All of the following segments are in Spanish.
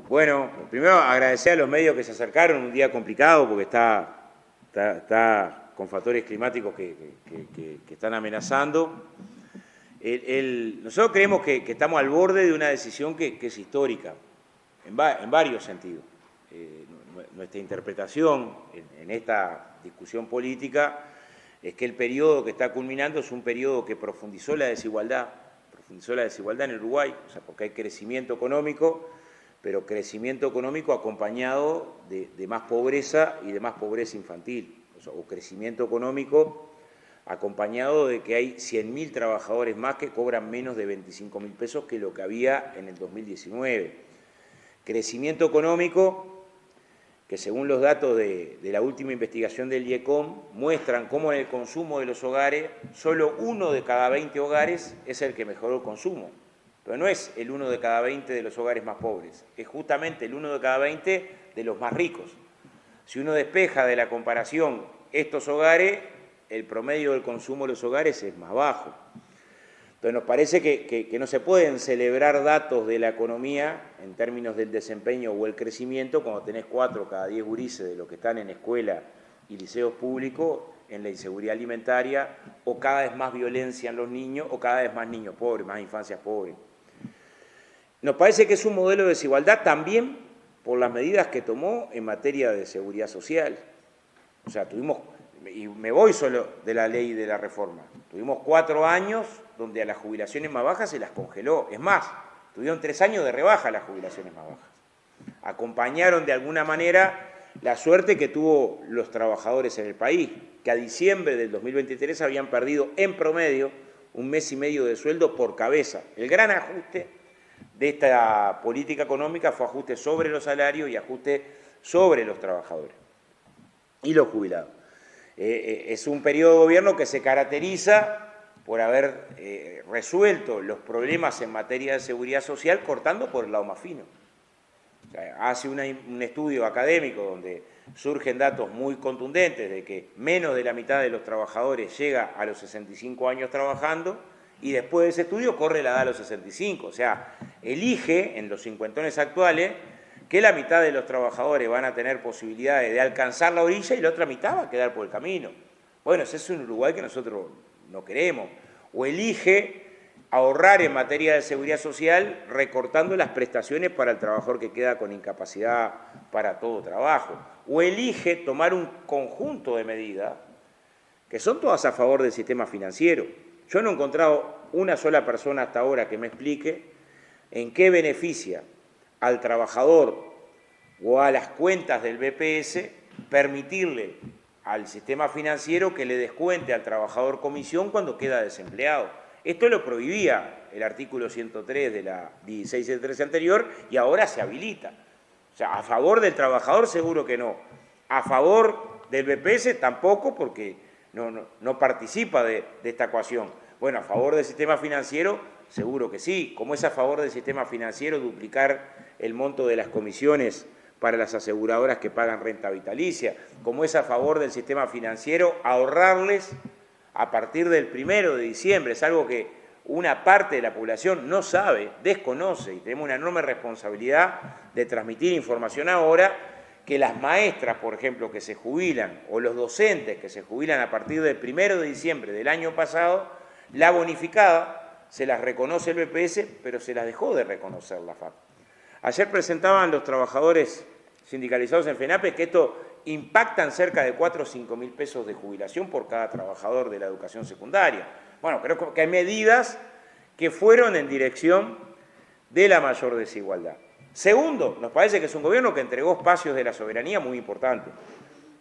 Bueno, primero agradecer a los medios que se acercaron, un día complicado porque está con factores climáticos que están amenazando. Nosotros creemos que estamos al borde de una decisión que es histórica, en varios sentidos. Nuestra interpretación en esta discusión política es que el periodo que está culminando es un periodo que profundizó la desigualdad en Uruguay, o sea, porque hay crecimiento económico, pero crecimiento económico acompañado de más pobreza y de más pobreza infantil, o crecimiento económico acompañado de que hay 100.000 trabajadores más que cobran menos de 25.000 pesos que lo que había en el 2019. Crecimiento económico que según los datos de la última investigación del IECOM muestran cómo en el consumo de los hogares solo 1 de cada 20 hogares es el que mejoró el consumo. Pero no es el 1 de cada 20 de los hogares más pobres, es justamente el 1 de cada 20 de los más ricos. Si uno despeja de la comparación estos hogares, el promedio del consumo de los hogares es más bajo. Entonces nos parece que no se pueden celebrar datos de la economía en términos del desempeño o el crecimiento cuando tenés 4 cada 10 gurises de los que están en escuela y liceos públicos en la inseguridad alimentaria, o cada vez más violencia en los niños, o cada vez más niños pobres, más infancias pobres. Nos parece que es un modelo de desigualdad también por las medidas que tomó en materia de seguridad social. O sea, y me voy solo de la ley de la reforma, tuvimos 4 años donde a las jubilaciones más bajas se las congeló. Es más, tuvieron 3 años de rebaja las jubilaciones más bajas. Acompañaron de alguna manera la suerte que tuvo los trabajadores en el país, que a diciembre del 2023 habían perdido en promedio 1 mes y medio de sueldo por cabeza. El gran ajuste de esta política económica fue ajuste sobre los salarios y ajuste sobre los trabajadores y los jubilados. Es un periodo de gobierno que se caracteriza por haber resuelto los problemas en materia de seguridad social cortando por el lado más fino. O sea, hace un estudio académico donde surgen datos muy contundentes de que menos de la mitad de los trabajadores llega a los 65 años trabajando y después de ese estudio corre la edad a los 65. O sea, elige en los cincuentones actuales que la mitad de los trabajadores van a tener posibilidades de alcanzar la orilla y la otra mitad va a quedar por el camino. Bueno, ese es un Uruguay que nosotros no queremos. O elige ahorrar en materia de seguridad social recortando las prestaciones para el trabajador que queda con incapacidad para todo trabajo. O elige tomar un conjunto de medidas que son todas a favor del sistema financiero. Yo no he encontrado una sola persona hasta ahora que me explique en qué beneficia al trabajador o a las cuentas del BPS permitirle al sistema financiero que le descuente al trabajador comisión cuando queda desempleado. Esto lo prohibía el artículo 103 de la 1613 anterior y ahora se habilita. O sea, a favor del trabajador seguro que no. A favor del BPS tampoco porque no participa de esta ecuación. Bueno, a favor del sistema financiero seguro que sí. Como es a favor del sistema financiero duplicar el monto de las comisiones para las aseguradoras que pagan renta vitalicia, como es a favor del sistema financiero ahorrarles a partir del 1 de diciembre, es algo que una parte de la población no sabe, desconoce, y tenemos una enorme responsabilidad de transmitir información ahora, que las maestras, por ejemplo, que se jubilan, o los docentes que se jubilan a partir del 1 de diciembre del año pasado, la bonificada se las reconoce el BPS, pero se las dejó de reconocer la FAP. Ayer presentaban los trabajadores sindicalizados en FENAPE que esto impactan cerca de 4 o 5 mil pesos de jubilación por cada trabajador de la educación secundaria. Bueno, creo que hay medidas que fueron en dirección de la mayor desigualdad. Segundo, nos parece que es un gobierno que entregó espacios de la soberanía muy importantes.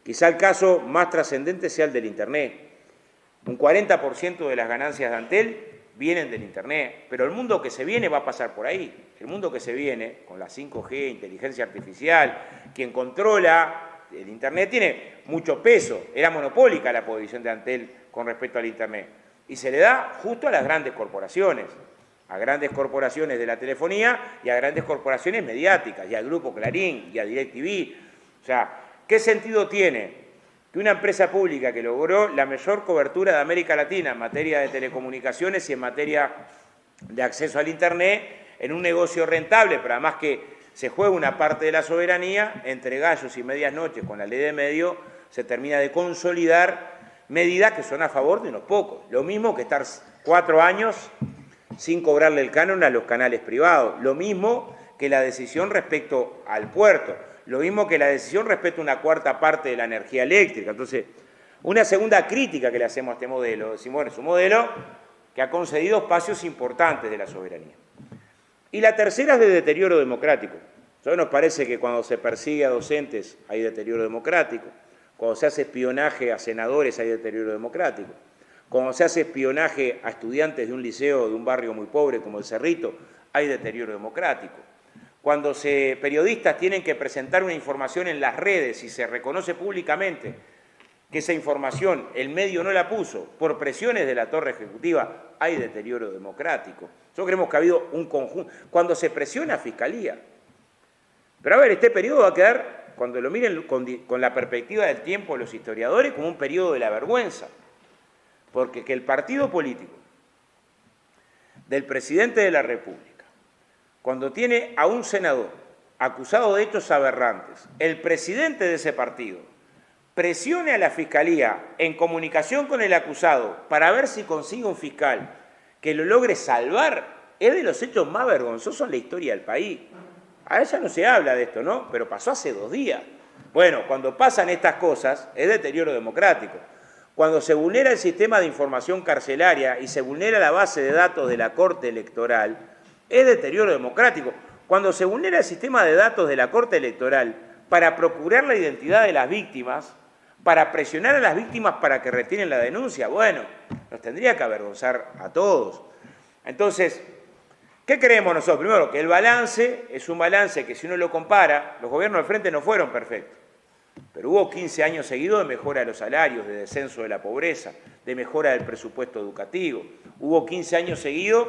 Quizá el caso más trascendente sea el del Internet. Un 40% de las ganancias de Antel vienen del Internet, pero el mundo que se viene va a pasar por ahí. El mundo que se viene, con la 5G, inteligencia artificial, quien controla el Internet tiene mucho peso. Era monopólica la posición de Antel con respecto al Internet. Y se le da justo a las grandes corporaciones de la telefonía y a grandes corporaciones mediáticas, y al Grupo Clarín, y a DirecTV. O sea, ¿qué sentido tiene que una empresa pública que logró la mayor cobertura de América Latina en materia de telecomunicaciones y en materia de acceso al Internet, en un negocio rentable, pero además que se juega una parte de la soberanía, entre gallos y medias noches con la ley de medio, se termina de consolidar medidas que son a favor de unos pocos. Lo mismo que estar 4 años sin cobrarle el canon a los canales privados, lo mismo que la decisión respecto al puerto, lo mismo que la decisión respecto a una cuarta parte de la energía eléctrica. Entonces, una segunda crítica que le hacemos a este modelo, decimos, bueno, es un modelo que ha concedido espacios importantes de la soberanía. Y la tercera es de deterioro democrático. Entonces nos parece que cuando se persigue a docentes hay deterioro democrático, cuando se hace espionaje a senadores hay deterioro democrático, cuando se hace espionaje a estudiantes de un liceo de un barrio muy pobre como el Cerrito, hay deterioro democrático. Cuando periodistas tienen que presentar una información en las redes y se reconoce públicamente que esa información el medio no la puso por presiones de la torre ejecutiva, hay deterioro democrático. Nosotros creemos que ha habido un conjunto. Cuando se presiona a Fiscalía. Pero a ver, este periodo va a quedar, cuando lo miren con la perspectiva del tiempo los historiadores, como un periodo de la vergüenza. Porque que el partido político del presidente de la República, cuando tiene a un senador acusado de hechos aberrantes, el presidente de ese partido presione a la Fiscalía en comunicación con el acusado para ver si consigue un fiscal que lo logre salvar, es de los hechos más vergonzosos en la historia del país. A ella no se habla de esto, ¿no? Pero pasó hace 2 días. Bueno, cuando pasan estas cosas, es deterioro democrático. Cuando se vulnera el sistema de información carcelaria y se vulnera la base de datos de la Corte Electoral, es deterioro democrático. Cuando se vulnera el sistema de datos de la Corte Electoral para procurar la identidad de las víctimas, para presionar a las víctimas para que retiren la denuncia, bueno, nos tendría que avergonzar a todos. Entonces, ¿qué creemos nosotros? Primero, que el balance es un balance que si uno lo compara, los gobiernos del frente no fueron perfectos, pero hubo 15 años seguidos de mejora de los salarios, de descenso de la pobreza, de mejora del presupuesto educativo. Hubo 15 años seguidos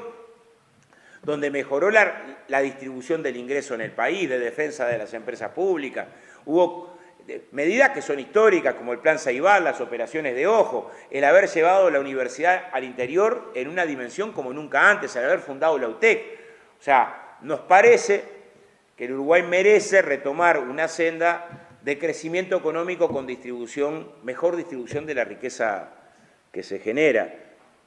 donde mejoró la distribución del ingreso en el país, de defensa de las empresas públicas. Hubo medidas que son históricas, como el Plan Ceibal, las operaciones de ojo, el haber llevado la universidad al interior en una dimensión como nunca antes, el haber fundado la UTEC. O sea, nos parece que el Uruguay merece retomar una senda de crecimiento económico con mejor distribución de la riqueza que se genera.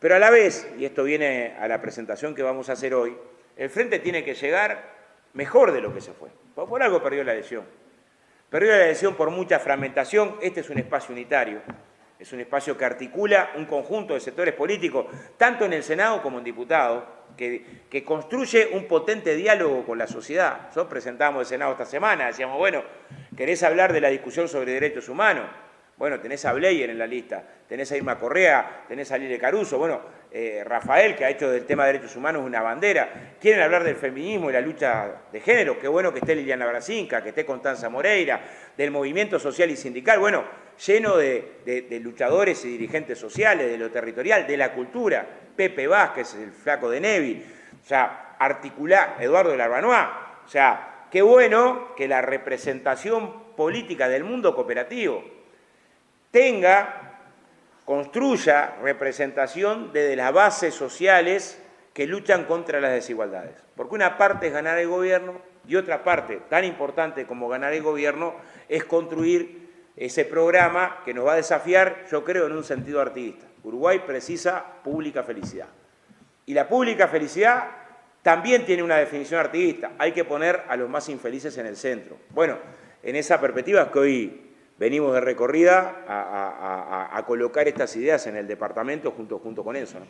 Pero a la vez, y esto viene a la presentación que vamos a hacer hoy, el Frente tiene que llegar mejor de lo que se fue. Por algo perdió la elección. Perdió la elección por mucha fragmentación. Este es un espacio unitario, es un espacio que articula un conjunto de sectores políticos, tanto en el Senado como en diputados, que construye un potente diálogo con la sociedad. Nosotros presentamos el Senado esta semana, decíamos, bueno, ¿querés hablar de la discusión sobre derechos humanos? Bueno, tenés a Bleyer en la lista, tenés a Irma Correa, tenés a Lile Caruso, bueno, Rafael, que ha hecho del tema de derechos humanos una bandera. Quieren hablar del feminismo y la lucha de género, qué bueno que esté Liliana Brasinca, que esté Constanza Moreira, del movimiento social y sindical, bueno, lleno de luchadores y dirigentes sociales, de lo territorial, de la cultura, Pepe Vázquez, el flaco de Nevi, o sea, Eduardo de Larbanois, o sea, qué bueno que la representación política del mundo cooperativo construya representación desde las bases sociales que luchan contra las desigualdades. Porque una parte es ganar el gobierno y otra parte, tan importante como ganar el gobierno, es construir ese programa que nos va a desafiar, yo creo, en un sentido artiguista. Uruguay precisa pública felicidad. Y la pública felicidad también tiene una definición artiguista. Hay que poner a los más infelices en el centro. Bueno, en esa perspectiva es que hoy venimos de recorrida a colocar estas ideas en el departamento junto con eso, ¿no?